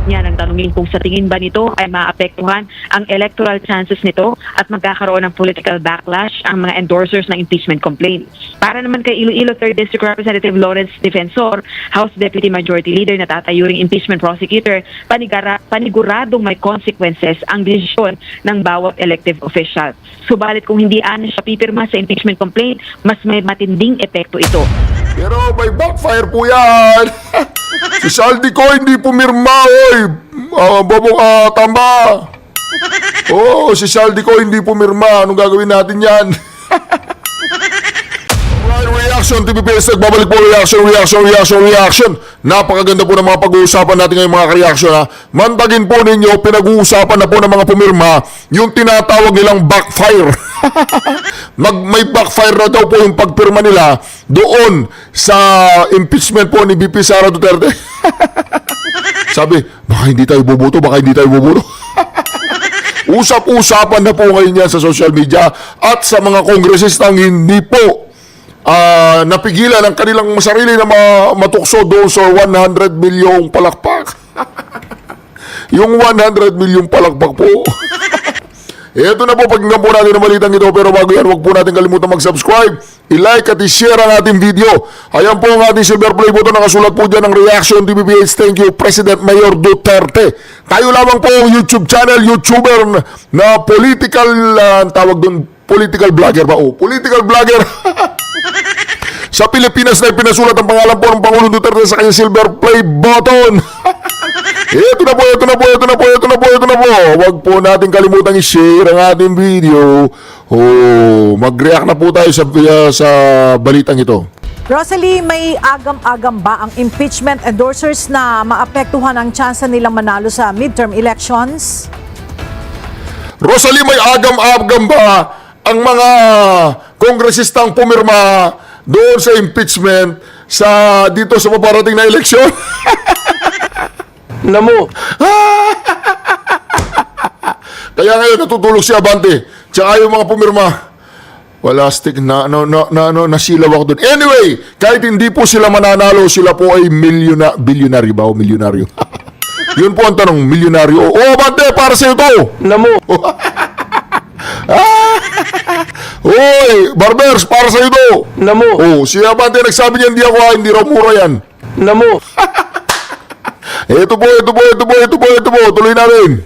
niya nang tanungin kung sa tingin ba nito ay maapektuhan ang electoral chances nito at magkakaroon ng political backlash ang mga endorsers ng impeachment complaint. Para naman kay Iloilo 3rd District Representative Lawrence Defensor, House Deputy Majority Leader na tatayuring impeachment prosecutor, paniguradong may consequences ang desisyon ng bawat elective official. Subalit kung hindi siya pipirma sa impeachment complaint, mas may matinding epekto ito. Pero may backfire po yan. Si Saldi ko hindi pumirma, oy. Tamba. Oh, si Saldi ko hindi pumirma. Anong gagawin natin yan? Reaction, TVPS, nagbabalik po, reaction. Napakaganda po ng mga pag-uusapan natin ngayong mga reaction, ha. Mantagin po ninyo, pinag-uusapan na po ng mga pumirma, yung tinatawag nilang backfire. May backfire na daw po yung pagpirma nila doon sa impeachment po ni VP Sara Duterte. Sabi, baka hindi tayo boboto. Usap-usapan na po ngayon yan sa social media at sa mga kongresistang hindi po napigilan ang kanilang sarili na matukso doon sa 100 milyong palakpak. Yung 100 milyong palakpak po. Ito na po, pakinggan po natin ang balitang ito. Pero bago yan, huwag po natin kalimutan mag-subscribe, i-like at i-share ang ating video. Ayan po ang ating silver play button. Nakasulat po dyan ng Reaction TVPH. Thank you, President Mayor Duterte. Tayo lamang po ang YouTube channel, YouTuber na political, tawag doon, political vlogger ba? Political vlogger. Sa Pilipinas na pinasulat ang pangalan po ng Pangulong Duterte sa kanyang silver play button. Ito na po. Huwag po natin kalimutang i-share ang ating video. Mag-react na po tayo sa balitang ito. Rosalie, may agam-agam ba ang impeachment endorsers na maapektuhan ang tsansa nilang manalo sa midterm elections? Rosalie, may agam-agam ba ang mga kongresistang pumirma doon sa impeachment dito sa paparating na eleksyon? Namo. Kaya ngayon natutulog si Abante. Tsaka yung mga pumirma. Wala stick nasilaw ako doon. Anyway, kahit hindi po sila mananalo, sila po ay bilyonaryo ba o milyonaryo? Yun po ang tanong, milyonaryo. Abante, para sa'yo to. Namo. Hoy, Barbers, para sa'yo to. Namo. Si Abante nagsabi niya hindi raw mura yan. Namo. Ito po. Tuloy natin.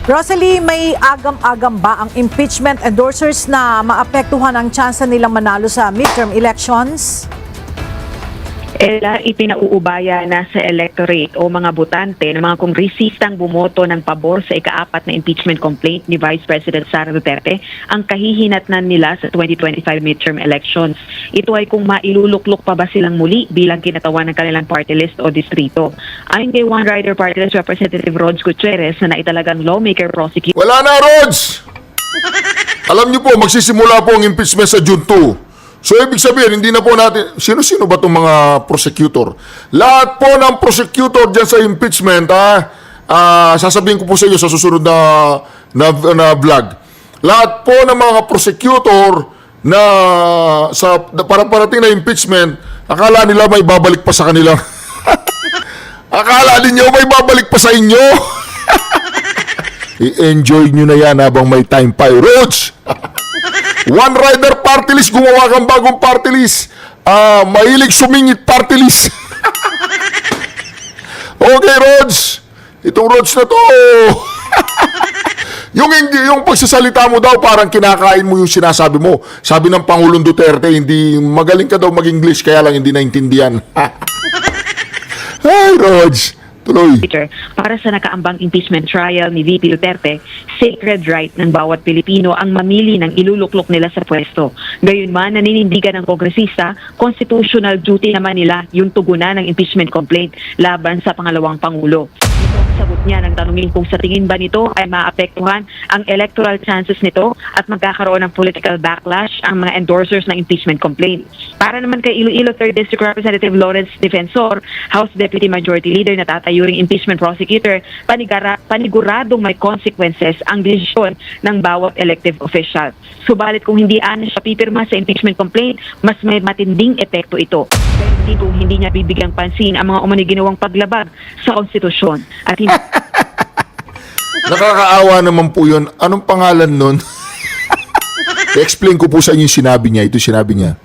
Rosalie, may agam-agam ba ang impeachment endorsers na maapektuhan ang tsansa nilang manalo sa midterm elections? Ipinauubaya na sa electorate o mga botante ng mga kongresistang bumoto ng pabor sa ika-4 na impeachment complaint ni Vice President Sara Duterte ang kahihinatnan nila sa 2025 midterm elections. Ito ay kung mailuluklok pa ba silang muli bilang kinatawan ng kanilang party list o distrito. Ayon kay One Rider Party List Representative Rods Gutierrez na naitalagang lawmaker prosecutor. Wala na, Rods! Alam niyo po, magsisimula po ang impeachment sa June 2. So, ibig sabihin, hindi na po natin, sino-sino ba itong mga prosecutor? Lahat po ng prosecutor dyan sa impeachment, sasabihin ko po sa inyo sa susunod na vlog. Lahat po ng mga prosecutor na para parating na impeachment, akala nila may babalik pa sa kanila. Akala ninyo may babalik pa sa inyo. I-enjoy nyo na yan habang may time pa. Roach! One Rider Party List, gumawa kang bagong party list. Mahilig sumingit party list. Okay, Rods. Itong Rods na to. yung pagsasalita mo daw, parang kinakain mo yung sinasabi mo. Sabi ng Pangulong Duterte, hindi magaling ka daw mag-English, kaya lang hindi naintindihan. Ay, Rods. Tuloy. Para sa nakaambang impeachment trial ni VP Duterte, sacred right ng bawat Pilipino ang mamili ng iluluklok nila sa pwesto. Gayunman, naninindigan ng kongresista, constitutional duty naman nila yung tugunan ng impeachment complaint laban sa pangalawang Pangulo. sagot niya ng tanungin kung sa tingin ba nito ay maapektuhan ang electoral chances nito at magkakaroon ng political backlash ang mga endorsers ng impeachment complaint. Para naman kay Iloilo 3rd District Representative Lawrence Defensor, House Deputy Majority Leader na tatayuring impeachment prosecutor, paniguradong may consequences ang desisyon ng bawat elective official. Subalit kung hindi siya pipirma sa impeachment complaint, mas may matinding epekto ito. Dahil kung hindi niya bibigyang pansin ang mga umani ginawang paglabag sa konstitusyon at hindi Nakakaawa naman po yun. Anong pangalan nun? I-explain ko po sa inyo yung sinabi niya. Ito sinabi niya.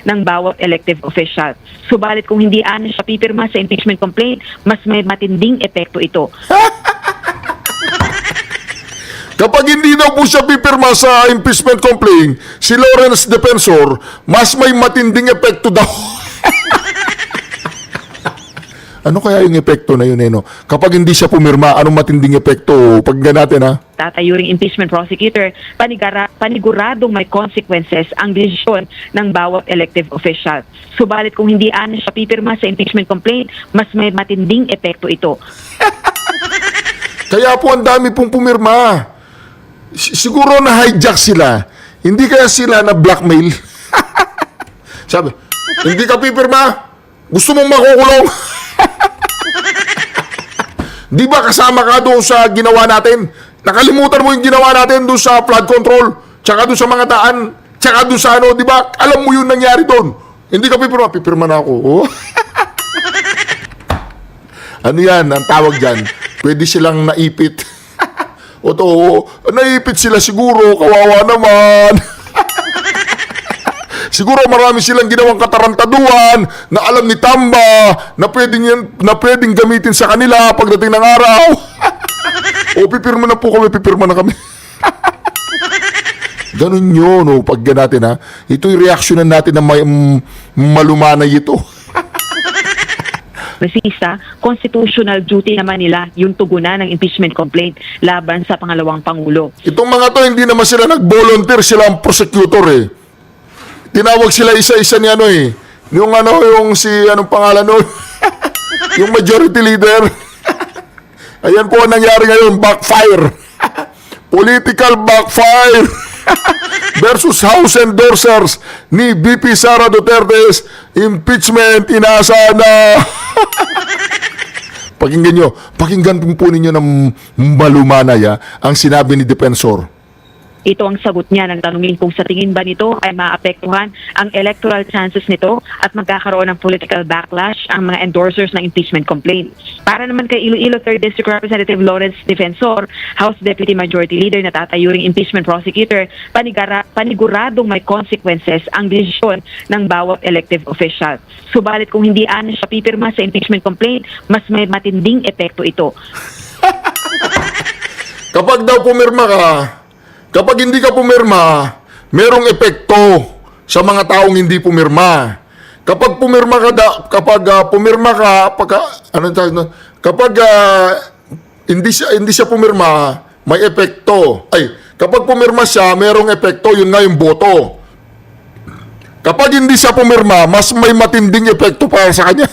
ng bawat elective official. Subalit kung hindi siya pipirma sa impeachment complaint, mas may matinding epekto ito. Kapag hindi daw po siya pipirma sa impeachment complaint, si Lawrence Defensor, mas may matinding epekto daw. Ano kaya yung epekto na yun, no? Kapag hindi siya pumirma, anong matinding epekto? Pag natin, ha? Tatayuring impeachment prosecutor, paniguradong may consequences ang desisyon ng bawat elective official. Subalit kung hindi siya pipirma sa impeachment complaint, mas may matinding epekto ito. Kaya po ang dami pong pumirma. Siguro na hijack sila. Hindi kaya sila na blackmail. Sabi, hindi ka pipirma? Gusto mong makukulong? Di ba kasama ka doon sa ginawa natin? Nakalimutan mo yung ginawa natin doon sa flood control, tsaka doon sa mga daan, tsaka doon sa ano, di ba? Alam mo yun nangyari doon. Hindi ka pipirma, pipirma na ako. Oh. Ano yan, ang tawag dyan? Pwede silang naipit. O to, naipit sila siguro, kawawa naman. Siguro marami silang ginawang katarantaduan na alam ni Tamba na pwedeng gamitin sa kanila pagdating ng araw. O pipirma na po kami, pipirma na kami. Ganun yun, o pag natin, ha. Ito yung reaksyonan natin na may malumanay ito. Resista, constitutional duty naman nila yung tugunan ng impeachment complaint laban sa pangalawang Pangulo. Itong mga to, hindi naman sila nag-volunteer, sila ang prosecutor eh. Tinawag sila isa-isa ni ano eh. Yung ano, yung si, anong pangalan nun? Yung majority leader. Ayan po ang nangyari ngayon, backfire. Political backfire. Versus House endorsers ni VP Sara Duterte's impeachment inaasahan na. Pakinggan po ninyo ng malumanay ang sinabi ni Defensor. Ito ang sagot niya ng tanungin kung sa tingin ba nito ay maapektuhan ang electoral chances nito at magkakaroon ng political backlash ang mga endorsers ng impeachment complaint. Para naman kay Iloilo 3rd District Representative Lawrence Defensor, House Deputy Majority Leader na tatayuring impeachment prosecutor, paniguradong may consequences ang desisyon ng bawat elective official. Subalit kung hindi siya pipirma sa impeachment complaint, mas may matinding epekto ito. Kapag daw pumirma ka, kapag hindi ka pumirma, merong epekto sa mga taong hindi pumirma. Kapag pumirma ka, hindi siya pumirma, may epekto. Kapag pumirma siya, merong epekto, yun nga yung boto. Kapag hindi siya pumirma, mas may matinding epekto para sa kanya.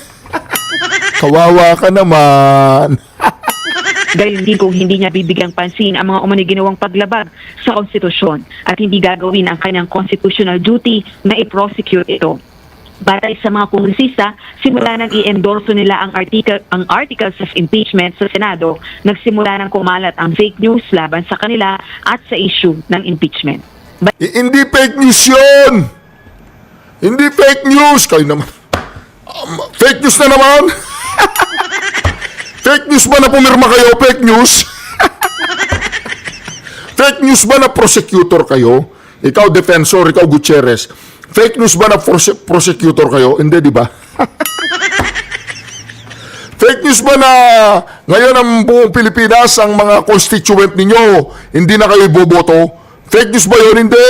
Kawawa ka naman. Dahil kung hindi niya bibigyang pansin ang mga umani ginawang paglabag sa konstitusyon at hindi gagawin ang kanyang constitutional duty na i-prosecute ito. Batay sa mga kongresista, simula nang i-endorso nila ang articles of impeachment sa Senado, nagsimula nang kumalat ang fake news laban sa kanila at sa issue ng impeachment. Hindi fake news yun! Hindi fake news! Kayo naman. Fake news na naman! Fake news ba na pumirma kayo? Fake news? Fake news ba na prosecutor kayo? Ikaw, Defensor, ikaw, Gutierrez. Fake news ba na prosecutor kayo? Hindi, di ba? Fake news ba na ngayon ang buong Pilipinas, ang mga constituent ninyo, hindi na kayo boboto? Fake news ba yun? Hindi.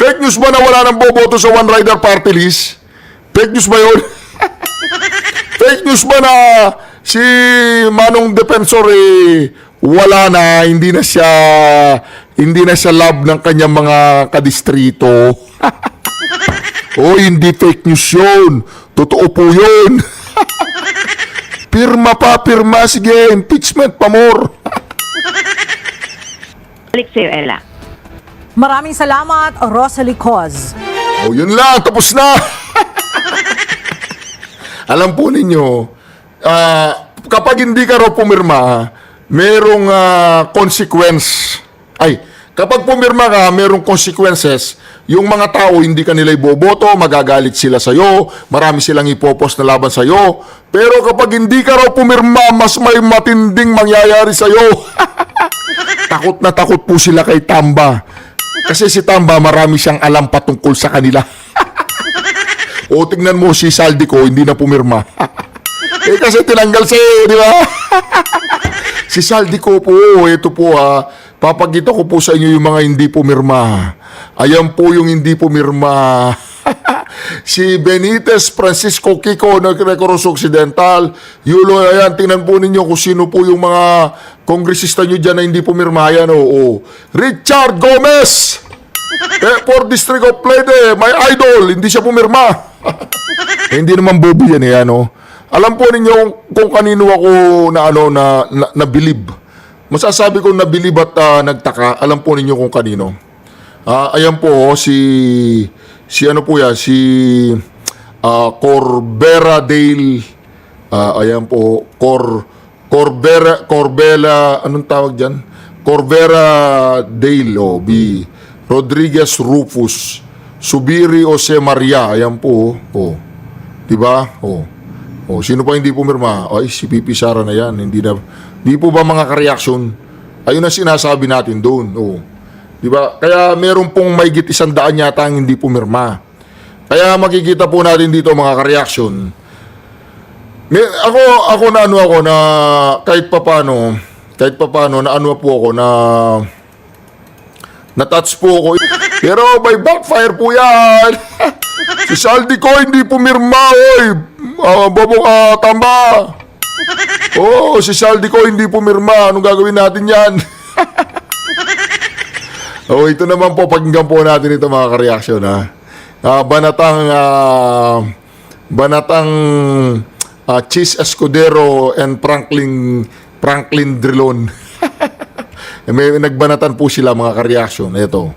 Fake news ba na wala nang boboto sa One Rider Party List? Fake news ba yun? Fake news ba na si Manong Defensor wala na, hindi na siya love ng kanyang mga kadistrito? Hindi fake news yun. Totoo po yun. Pirma pa, pirma. Sige, impeachment pa more. Balik sa'yo, Ella. Maraming salamat, Rosalie Coz. O yun lang, tapos na. Alam po ninyo, kapag hindi ka raw pumirma, merong consequence. Ay, kapag pumirma ka, merong consequences. Yung mga tao, hindi ka nila iboboto, magagalit sila sa'yo, marami silang ipopost na laban sa'yo. Pero kapag hindi ka raw pumirma, mas may matinding mangyayari sa'yo. Takot na takot po sila kay Tamba. Kasi si Tamba, marami siyang alam patungkol sa kanila. O tingnan mo si Saldico, hindi na pumirma. Kasi tinanggal sa'yo, di ba? Si Saldico po, ito po papakita ko po sa inyo yung mga hindi pumirma. Ayan po yung hindi pumirma. Si Benitez Francisco Kiko ng Recoros Occidental. Yulo, ayan, tingnan po ninyo kung sino po yung mga kongresista nyo dyan na hindi pumirma. Ayan, oo. Richard Gomez! For District of Leyte, my idol, hindi siya pumirma. Hindi naman bobo yan, ano. Alam po ninyo kung kanino ako nabilib. Masasabi ko nabilib at nagtaka. Alam po ninyo kung kanino. Ayan po, si ano po yan, si Corbera Dale. Ayan po, Corbella, anong tawag dyan? Corbera Dale, Rodriguez Rufus, Subiri Jose Maria, ayan po, diba? Sino pa hindi pumirma? Ay, si Pipi Sara na yan, hindi po ba mga ka-reaction? Ayun ang sinasabi natin doon, diba? Kaya meron pong mahigit 100 yata ang hindi pumirma. Kaya makikita po natin dito mga ka-reaction. Ako na kahit papano na po ako na-touch po ako. Pero may backfire po yan. Si Saldico hindi pumirma, Bobong Tamba. Si Saldico hindi pumirma. Anong gagawin natin yan? Ito naman po, pakinggan po natin ito mga ka-reaction, Banatang Cheese Escudero and Franklin Drilon. May nagbanatan po sila mga ka-reaction. Ito.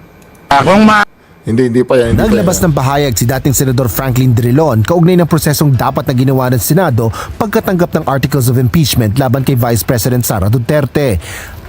Hindi pa yan. Naglabas ng pahayag si dating Senador Franklin Drilon kaugnay ng prosesong dapat na ginawa ng Senado pagkatanggap ng Articles of Impeachment laban kay Vice President Sara Duterte.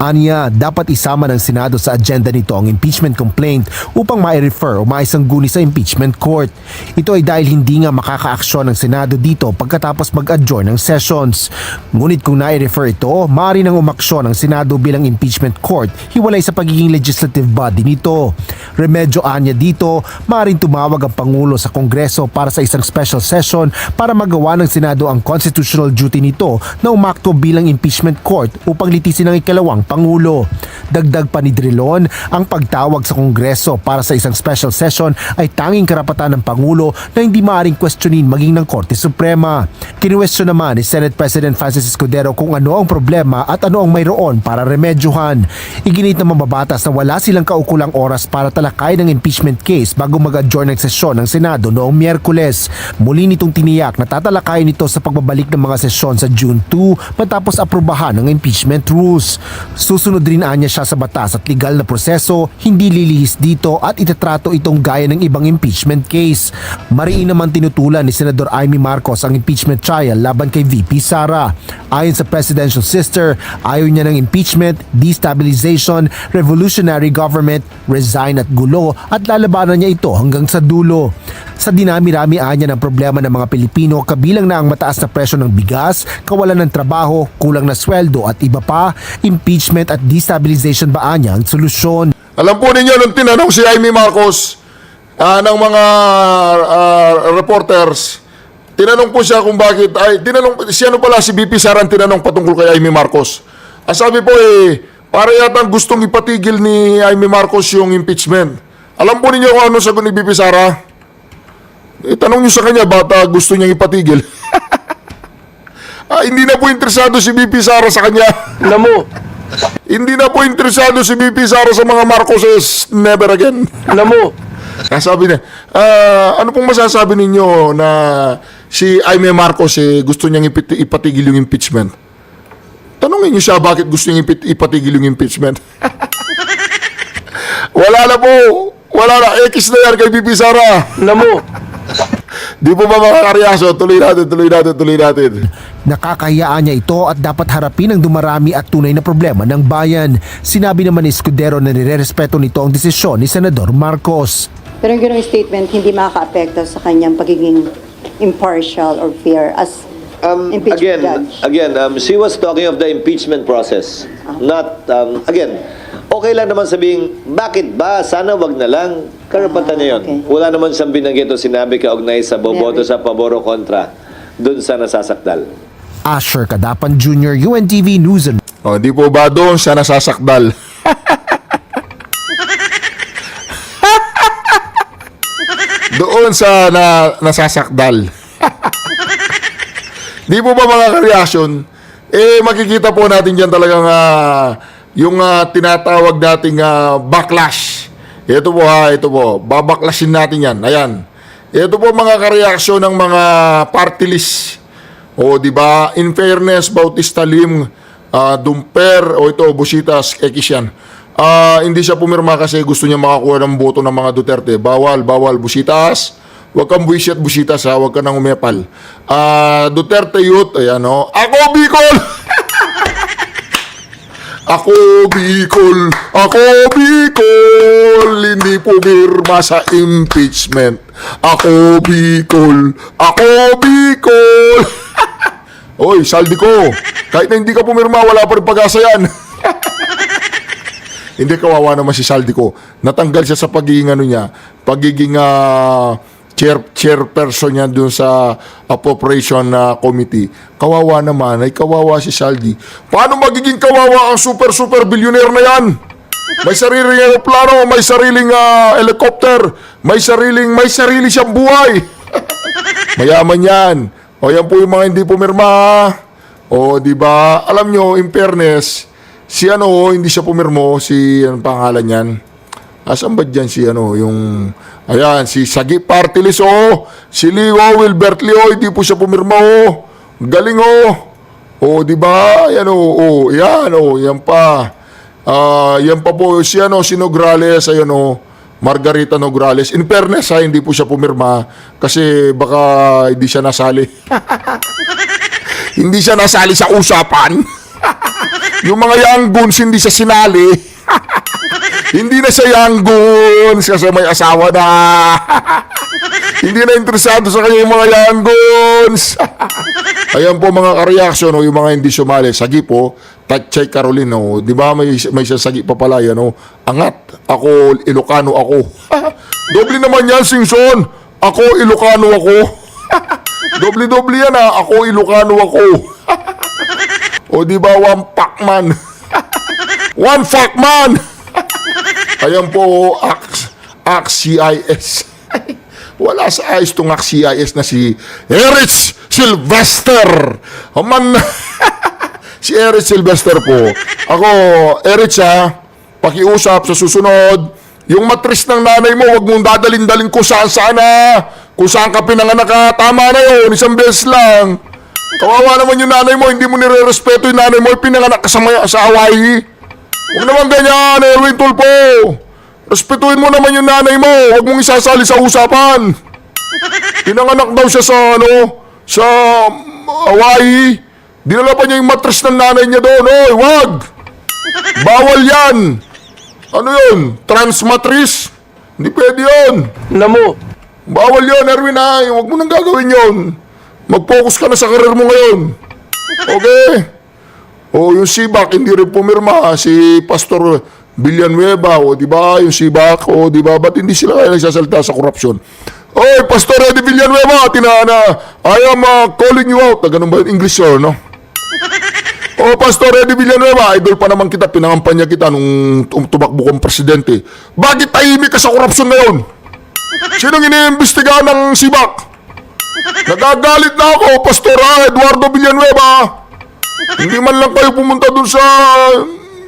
Anya, dapat isama ng Senado sa agenda nito ang impeachment complaint upang ma-refer o maisangguni sa impeachment court. Ito ay dahil hindi nga makakaaksyon ng Senado dito pagkatapos mag-adjourn ng sessions. Ngunit kung na-refer ito, maaari nang umaksyon ng Senado bilang impeachment court hiwalay sa pagiging legislative body nito. Remedyo anya dito, maaaring tumawag ang Pangulo sa Kongreso para sa isang special session para magawa ng Senado ang constitutional duty nito na umakto bilang impeachment court upang litisin ang ikalawang Pangulo. Dagdag pa ni Drilon, ang pagtawag sa Kongreso para sa isang special session ay tanging karapatan ng Pangulo na hindi maaaring questionin maging ng Korte Suprema. Kinuwestiyon naman ni Senate President Francis Escudero kung ano ang problema at ano ang mayroon para remedyohan. Iginit ng mababatas na wala silang kaukulang oras para talakay ng impeachment case bago mag-adjourn ng sesyon ng Senado noong Miyerkules. Muli nitong tiniyak na tatalakayin ito sa pagbabalik ng mga sesyon sa June 2 matapos aprubahan ng impeachment rules. Susunod rin anya siya sa batas at legal na proseso, hindi lilihis dito at itatrato itong gaya ng ibang impeachment case. Mariin naman tinutulan ni Senador Amy Marcos ang impeachment trial laban kay VP Sara. Ayon sa presidential sister, ayaw niya ng impeachment, destabilization, revolutionary government, resign at gulo at lalabanan niya ito hanggang sa dulo. Sa dinami-rami anya ng problema ng mga Pilipino, kabilang na ang mataas na presyo ng bigas, kawalan ng trabaho, kulang na sweldo at iba pa, impeachment at destabilization ba anya ang solusyon? Alam po ninyo, nung tinanong si Amy Marcos ng mga reporters, tinanong po siya kung bakit, si BP Sara tinanong patungkol kay Amy Marcos. Sabi po para yata gustong ipatigil ni Amy Marcos yung impeachment. Alam po ninyo kung ano sagot ni BP Sara? Tanong nyo sa kanya, bata gusto niyang ipatigil. Hindi na po interesado si BP Sara sa kanya. Alam mo, hindi na po interesado si BP Sara sa mga Marcoses. Never again. Alam mo. Sabi niya, ano pong masasabi ninyo na si Jaime Marcos gusto niyang ipatigil yung impeachment. Tanungin niyo siya bakit gusto niyang ipatigil yung impeachment. Wala na po. Wala na. X na yan kay BP Sara. Di po ba mga karyaso? Tuloy natin. Nakakahiyaan niya ito at dapat harapin ang dumarami at tunay na problema ng bayan. Sinabi naman ni Escudero na nirerespeto nito ang desisyon ni Senador Marcos. Pero yung gano'ng statement hindi makaka-apekto sa kanyang pagiging impartial or fair as impeachment judge. Again, she was talking of the impeachment process. Not, okay lang naman sabihin, bakit ba? Sana wag na lang. Karapatan niya yun. Okay. Wala naman siyang binanggit o sinabi kaugnay sa boboto sa pabor o kontra dun sa nasasakdal. Asher Kadapan Jr., UNTV News and O, di po ba doon siya nasasakdal? Doon sa nasasakdal. Di po ba mga ka-reaction? Makikita po natin dyan talagang yung tinatawag nating backlash. Ito po. Babaklashin natin yan. Ayan. Ito po mga ka-reaction ng mga party list. O, di ba? In fairness, Bautista Lim, Dumper, o ito, Busitas, Ekis yan. Hindi siya pumirma kasi gusto niya makakuha ng boto ng mga Duterte. Bawal, Busitas. Huwag kang buwisit, Busitas, ha? Huwag ka nang umepal. Duterte Youth, ayan, o. Ako, Bicol! Ako Bicol, hindi pumirma sa impeachment. Ako Bicol. Oy, saldi ko. Kahit na hindi ka pumirma, wala pa rin pag-asa yan. Hindi, kawawa naman si Saldi ko. Natanggal siya sa pagiging chairperson niya dun sa appropriation committee. Kawawa naman, kawawa si Saldi. Paano magiging kawawa ang super billionaire na yan? May sariling aeroplano, may sariling helicopter, may sarili siyang buhay. Mayaman yan. O yan po yung mga hindi pumirma. O di ba? Alam nyo, in fairness, si hindi siya pumirmo, anong pangalan yan? Asan ba dyan si ayan, si Sagi Partilis, si Leo, Wilbert Leo, hindi po siya pumirma, galing, di ba? Yan, yan pa. Yan pa po, si Nograles, Margarita Nograles. In fairness, hindi po siya pumirma kasi baka hindi siya nasali. Hindi siya nasali sa usapan. Yung mga young guns, hindi siya sinali. Hindi na siya young guns kasi may asawa na. Hindi na interesado sa kanya yung mga young guns. Ayan po mga ka-reaction, yung mga hindi sumali. Sagi po, Tatchay Caroline, di ba may siya sagi pa pala yan, angat, ako, Ilocano ako. Doble naman yan, Singson. Ako, Ilocano ako. Doble yan, ako, Ilocano ako. O di ba, one pack man. One fuck man. Ayan po, AX-CIS. Wala sa ayos itong AX-CIS na si Erich Sylvester. Si Erich Sylvester po. Ako, Erich pakiusap sa susunod. Yung matris ng nanay mo, wag mong dadalin-dalin kung saan kung saan ka pinanganak, tama na yun, isang beses lang. Kawawa naman yung nanay mo, hindi mo nire-respeto yung nanay mo, pinanganak ka sa Hawaii. Huwag naman ganyan, Erwin Tulpo. Respetuhin mo naman yung nanay mo, huwag mong isasali sa usapan. Pinanganak daw siya sa Hawaii. Dinala pa niya yung matris ng nanay niya doon. Oy, wag! Bawal yan! Ano yun? Transmatris? Hindi pwede yun. Bawal yun, Erwin, huwag mo nang gagawin yun. Mag-focus ka na sa karir mo ngayon. Okay? Yung Sibak, hindi rin pumirma. Si Pastor Villanueva, di ba? Yung Sibak, di ba? Ba't hindi sila kaya nagsasalita sa korupsyon? Oy, Pastor Eddie Villanueva, I am calling you out. Ganun ba yung English yun, no? Pastor Eddie Villanueva, idol pa naman kita, pinangampanya kita nung tumakbo kong presidente. Bakit tahimik ka sa korupsyon ngayon? Sinong iniimbestigahan ng Sibak? Nagagalit na ako, Pastor Eduardo Villanueva. Hindi man lang kayo pumunta dun sa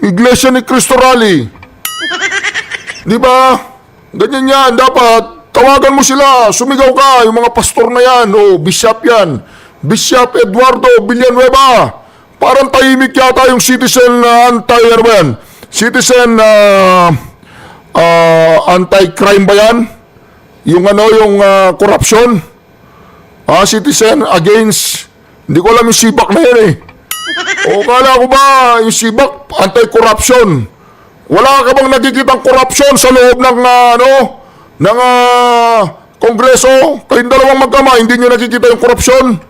Iglesia ni Cristo Rally. Di ba? Ganyan yan. Dapat tawagan mo sila, sumigaw ka, yung mga pastor na yan, bishop yan, Bishop Eduardo Villanueva. Parang tahimik yata yung citizen ano ba yan? Citizen anti-crime ba yan? Yung corruption? Citizen against, hindi ko alam yung SIBAC na yan eh. Kala ko ba yung SIBAC anti-corruption? Wala ka bang nakikitang corruption sa loob ng Kongreso? Kayong dalawang magkama, hindi nyo nakikita yung corruption?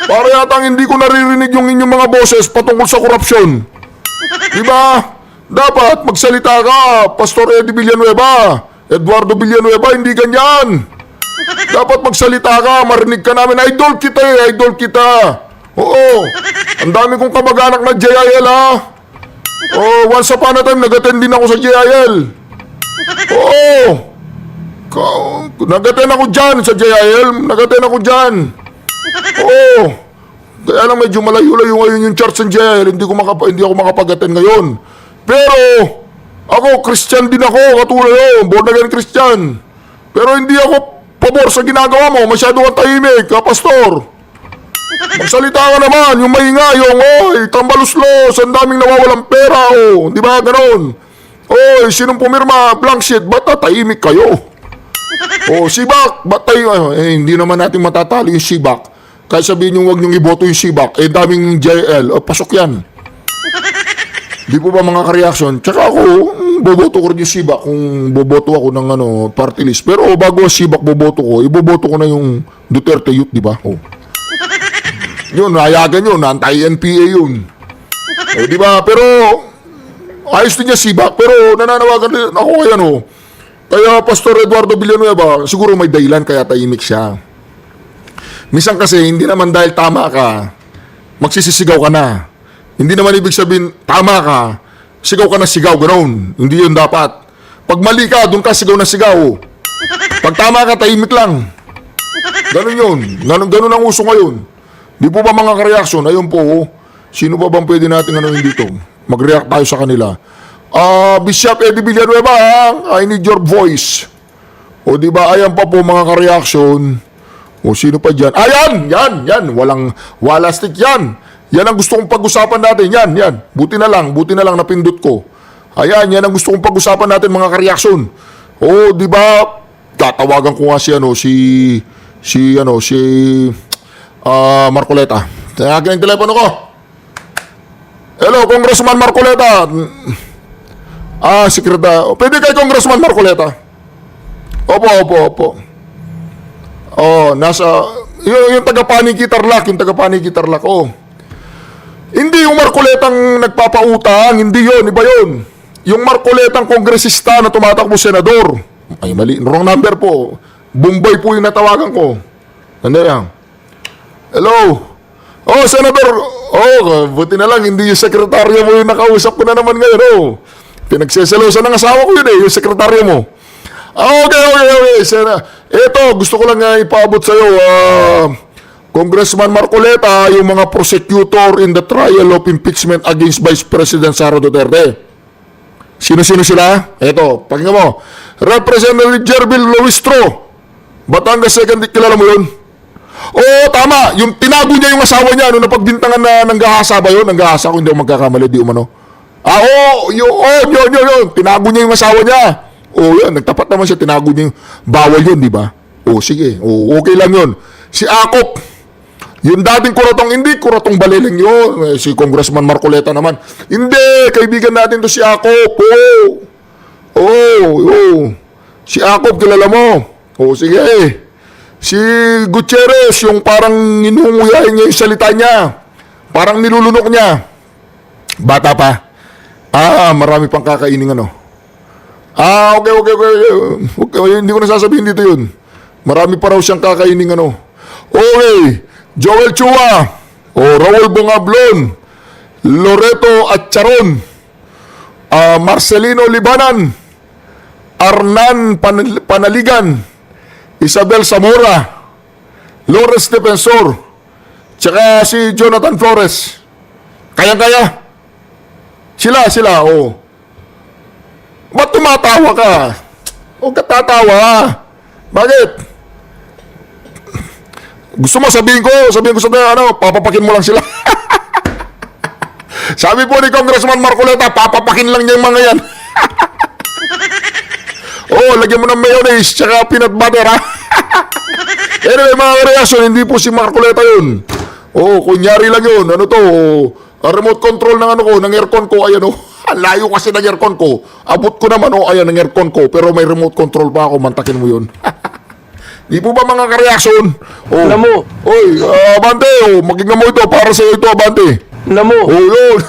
Para yatang hindi ko naririnig yung inyong mga boses patungkol sa korupsyon. Diba? Dapat magsalita ka, Pastor Eddie Villanueva, Eduardo Villanueva, hindi ganyan. Dapat magsalita ka, marinig ka namin, idol kita. Oo, ang dami kong kamag-anak na JIL once upon a time, nag-attend din ako sa JIL. Oo, nag-attend ako dyan sa JIL, Oo. Kaya lang medyo malayo-layo ngayon yung church ng JIL, hindi ako makapag-attend ngayon. Pero ako, Christian din ako, katulad yun, born again Christian. Pero hindi ako pabor sa ginagawa mo, masyado kang tahimik, pastor. Magsalita ka naman, yung mahinga, yung tambaluslos, ang daming nawawalang pera, di ba, ganon. Sinong pumirma, blank sheet, ba't tahimik kayo? SIBAC, ba't tayo, hindi naman natin matatalo yung SIBAC. Kaya sabihin nyo, huwag nyo iboto yung SIBAC, daming JL, pasok yan. Di po ba mga ka-reaction? Tsaka ako, boboto ko rin yung SIBAC kung boboto ako ng party list. Pero bago SIBAC boboto ko, iboboto ko na yung Duterte Youth, di ba? Yun, hayagan yun, anti-NPA yun. Di ba? Pero, ayos din niya SIBAC, pero nananawagan din ako yan, Kaya Pastor Eduardo Villanueva, siguro may dahilan kaya tahimik siya. Minsan kasi, hindi naman dahil tama ka, magsisisigaw ka na. Hindi naman ibig sabihin, tama ka, sigaw ka na sigaw, ganoon. Hindi yun dapat. Pag mali ka, doon ka sigaw na sigaw. Pag tama ka, tahimik lang. Ganon yun. Ganon ang uso ngayon. Di po ba mga ka-reaction? Ayun po, sino pa bang pwede natin dito? Mag-react tayo sa kanila. Bishop Eddie Villanueva, I need your voice. Di ba, ayan pa po mga ka-reaction. Sino pa dyan? Yan. Wala stick yan. Yan ang gusto kong pag-usapan natin. Yan. Buti na lang napindot ko. Yan ang gusto kong pag-usapan natin mga ka-reaction. Di ba, tatawagan ko nga si Marcoleta. Tawagin ang telepono ko. Hello, Congressman Marcoleta. Sekretary. Pwede kay Congressman Marcoleta. Opo. Yung taga-Paniki Tarlac, Hindi yung Marcoletang nagpapautang, hindi yun, iba yun. Yung Marcoletang kongresista na tumatakbo senador. Ay, mali, wrong number po. Bombay po yung natawagan ko. Ano yan? Hello? Senador. Buti na lang, hindi yung sekretaryo mo yung nakausap ko na naman ngayon, Pinagseselosan ng asawa ko yun yung sekretaryo mo. Okay. Ito, gusto ko lang ipaabot sa'yo, Congressman Marcoleta, yung mga prosecutor in the trial of impeachment against Vice President Sara Duterte. Sino-sino sila? Ito, pakinggan mo. Representative Jervil Luistro, Batangas 2nd, kilala mo yun? Tama. Yung tinago niya yung asawa niya, napagbintangan na nanggahasa ba yun? Nanggahasa ko, hindi ako magkakamali, di umano. Yun. Tinago niya yung asawa niya. Yan, nagtapat naman siya, tinago niya yung bawal yun, di ba? Sige. Okay lang yun. Si Akop, yung dating hindi kuratong baliling yun. Si Congressman Marcoleta naman. Hindi, kaibigan natin to si Akop. Si Akop, kilala mo? Sige. Si Gutierrez, yung parang inunguyain niya yung salita niya. Parang nilulunok niya. Bata pa. Marami pang kakainin Okay. Hindi ko nasasabihin dito yun. Marami pa raw siyang kakainin Okay. Joel Chua. Raul Bongablon. Loreto Atcharon. Marcelino Libanan. Arnan Panaligan. Isabel Zamora. Lawrence Defensor. Tsaka si Jonathan Flores. Kaya. Sila. Ba't tumatawa ka? Huwag ka tatawa. Bakit? Gusto mo sabihin ko sa papapakin mo lang sila. Sabi po ni Congressman Marcoleta, papapakin lang niya yung mga yan. Oh, lagyan mo ng mayonnaise tsaka peanut butter, ha? Anyway, mga reaction, hindi po si Marcoleta yun. Oh, kunyari lang yun. Ano to? Remote control ng ng aircon ko. Ayan, oh. Ang layo kasi ng aircon ko. Abot ko naman, oh, ayan, ng aircon ko. Pero may remote control pa ako. Mantakin mo yun. Di po ba mga kareaksyon? Oh. Alam mo. Oy, Abante, oh, magiging mo ito. Para sa iyo ito, Abante. Alam mo. Oh, yun.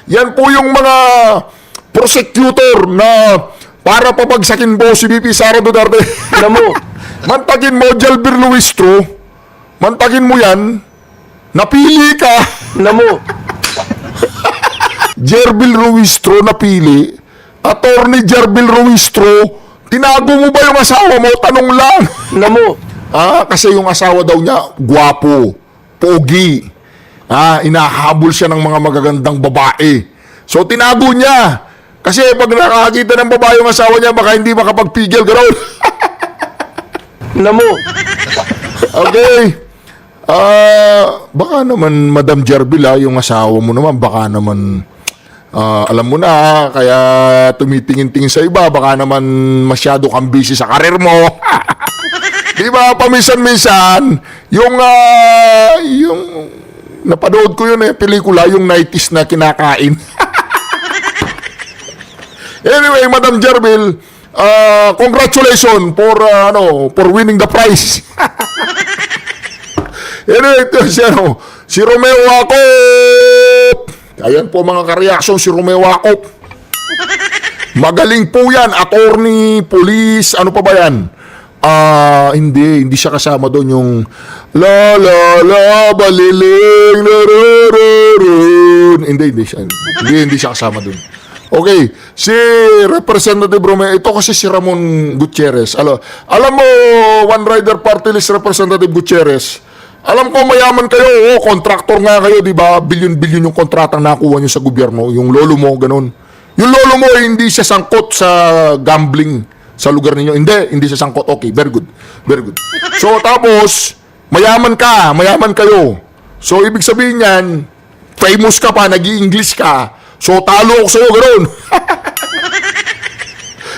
Yan po yung mga prosecutor na para papagsakin po si VP Sara Duterte. Alam mo. Mantagin mo, Jalbir Luistro. Mantagin mo yan. Napili ka. Alam mo. Jerbil Ruistro napili. Attorney Jerbil Ruistro. Tinago mo ba yung asawa mo? Tanong lang. Alam mo. Kasi yung asawa daw niya, gwapo, pogi. Inahabol siya ng mga magagandang babae. So, tinago niya. Kasi pag nakakakita ng babae yung asawa niya, baka hindi makapagpigil. Gano'n. Alam mo. Okay. Baka naman, Madam Jerbil, yung asawa mo naman, baka naman, alam mo na, kaya tumitingin-tingin sa iba, baka naman masyado kang busy sa karir mo. Di ba, paminsan-minsan, yung napanood ko yun pelikula, yung 90s na kinakain. Anyway, Madam Jerbil, congratulations for winning the prize. Anyway, ito si Romeo Acop. Ayan po mga kareaksyon, si Romeo Acop. Magaling po yan, attorney, police, ano pa ba yan? Hindi siya kasama doon yung la la la baliling narururun. Hindi siya kasama doon. Okay, si Representative Romeo, ito kasi si Ramon Gutierrez. Alam mo, One Rider Party List Representative Gutierrez, alam ko mayaman kayo, contractor nga kayo, di ba? Bilyon-bilyon yung kontratang nakuha nyo sa gobyerno. Yung lolo mo, ganun. Yung lolo mo, hindi siya sangkot sa gambling sa lugar ninyo. Hindi siya sangkot. Okay, very good. Very good. So, tapos, mayaman kayo. So, ibig sabihin yan, famous ka pa, nag-i-English ka. So, talo ako sa'yo, ganun.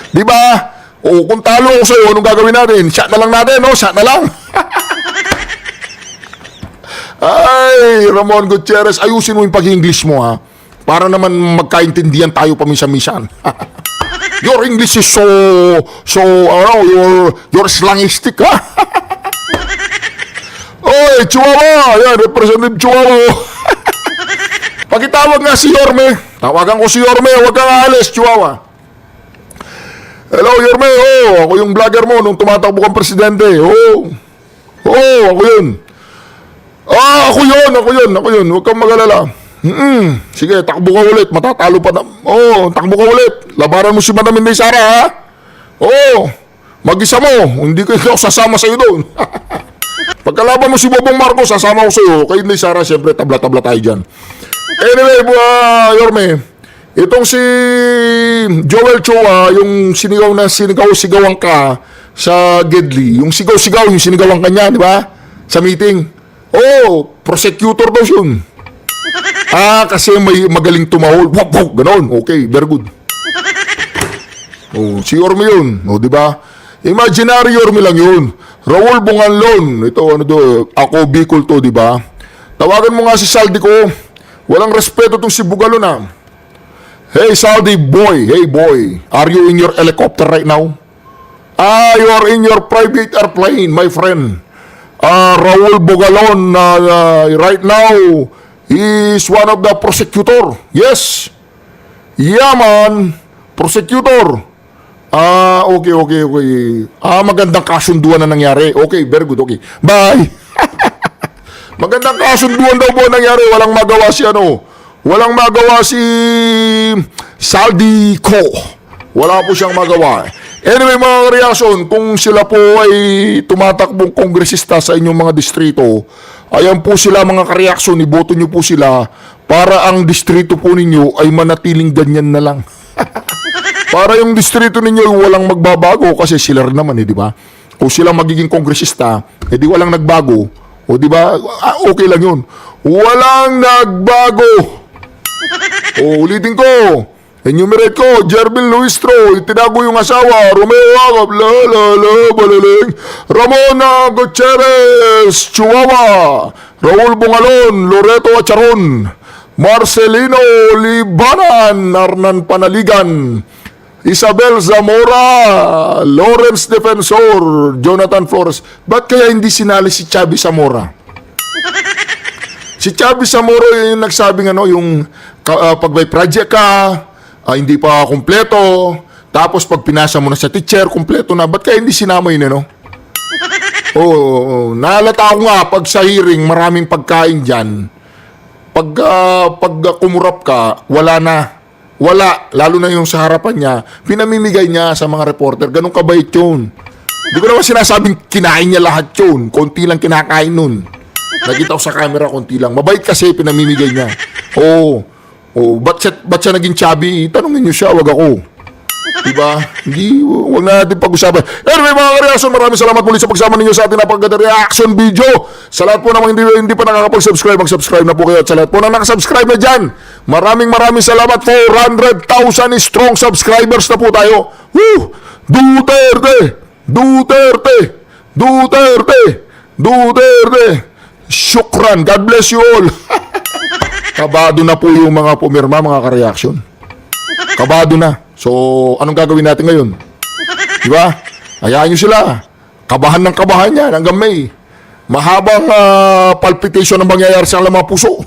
Di ba? O, kung talo ako sa'yo, anong gagawin natin? Shot na lang natin, no? Shot na lang. Ay, Ramon Gutierrez, ayusin mo yung pag-English mo, ha? Para naman magkaintindihan tayo paminsan-minsan. Your English is you're slangistic, ha? Oy, Chihuahua! Yan, Representative Chihuahua. Pakitawag nga si Yorme. Tawagan ko si Yorme, huwag kang aalis, Chihuahua. Hello, Yorme. Ako yung vlogger mo nung tumatakbo kang presidente. Ako yun. Ako yun. Huwag kang mag-alala. Sige, takbo ka ulit. Matatalo pa na. Takbo ka ulit. Labaran mo si Madam Inday Sara, ha? Mag-isa mo. Hindi ko ikaw sasama sa'yo doon. Pagkalaban mo si Bobong Marcos, sasama ko sa'yo. Kay Inday Sara, siyempre, tabla-tabla tayo dyan. Anyway, Yorme, itong si Joel Chua, yung sigaw-sigawan ka sa Gedli. Yung sigaw-sigaw, yung sinigawan ka niya, di ba? Sa meeting. Prosecutor daw yun. Kasi may magaling tumahol. Wap, ganon. Okay, very good. Si Yorme yun. Di ba? Imaginary Yorme lang yun. Raul Bonganlon. Ito, ako, Bicol to, di ba? Tawagan mo nga si Saldi ko. Walang respeto tong si Bugalo na. Hey, Saldi boy. Hey, boy. Are you in your helicopter right now? You are in your private airplane, my friend. Raul Bogalon, right now, he is one of the prosecutor. Yes. Yeah, man. Prosecutor. Okay. Magandang kasunduan na nangyari. Okay, very good, okay. Bye. Magandang kasunduan daw po nangyari. Walang magawa si Saldi Ko. Wala po siyang magawa. Anyway, mga reaksyon, kung sila po ay tumatakbong kongresista sa inyong mga distrito, ayan po sila mga kareaksyon, iboto nyo po sila para ang distrito po ninyo ay manatiling ganyan na lang. Para yung distrito ninyo walang magbabago kasi sila rin naman, di ba? Kung sila magiging kongresista, di walang nagbago. O di ba? Okay lang yun. Walang nagbago. Ulitin ko. Enumerate ko, Jervin Luistro, itinago yung asawa, Romeo Agap, balaling, Ramona Gutierrez, Chihuahua, Raul Bungalon, Loreto Acharon, Marcelino Libanan, Arnan Panaligan, Isabel Zamora, Lawrence Defensor, Jonathan Flores. Ba't kaya hindi sinali si Chabi Zamora? Si Chabi Zamora yung nagsabing yung pag may project ka, hindi pa kumpleto, tapos pag pinasa mo na sa teacher, kumpleto na. Ba't kaya hindi sinama yun, naalata ko nga, pag sa hearing, maraming pagkain dyan. Pag kumurap ka, wala na. Wala, lalo na yung sa harapan niya, pinamimigay niya sa mga reporter. Ganun kabait yun. Hindi ko naman sinasabing kinain niya lahat yun. Konti lang kinakain nun. Nakita ko sa camera, konti lang. Mabait kasi, pinamimigay niya. Ba't siya naging chubby? Tanungin niyo siya, wag ako. Diba? Huwag na natin pag-usapan. Anyway, mga ka-reaction, maraming salamat muli sa pagsama ninyo sa ating napaganda reaction video. Sa lahat po naman hindi pa nakakapag-subscribe, mag-subscribe na po kayo. At sa lahat po na nakasubscribe na dyan, maraming salamat. 400,000 strong subscribers na po tayo. Woo! Duterte! Duterte! Duterte! Duterte! Shukran! God bless you all! Kabado na po yung mga pumirma, mga ka-reaction. Kabado na. So, anong gagawin natin ngayon? Diba? Hayaan nyo sila. Kabahan ng kabahan yan hanggang May. Mahabang palpitation ang mangyayari sa mga puso.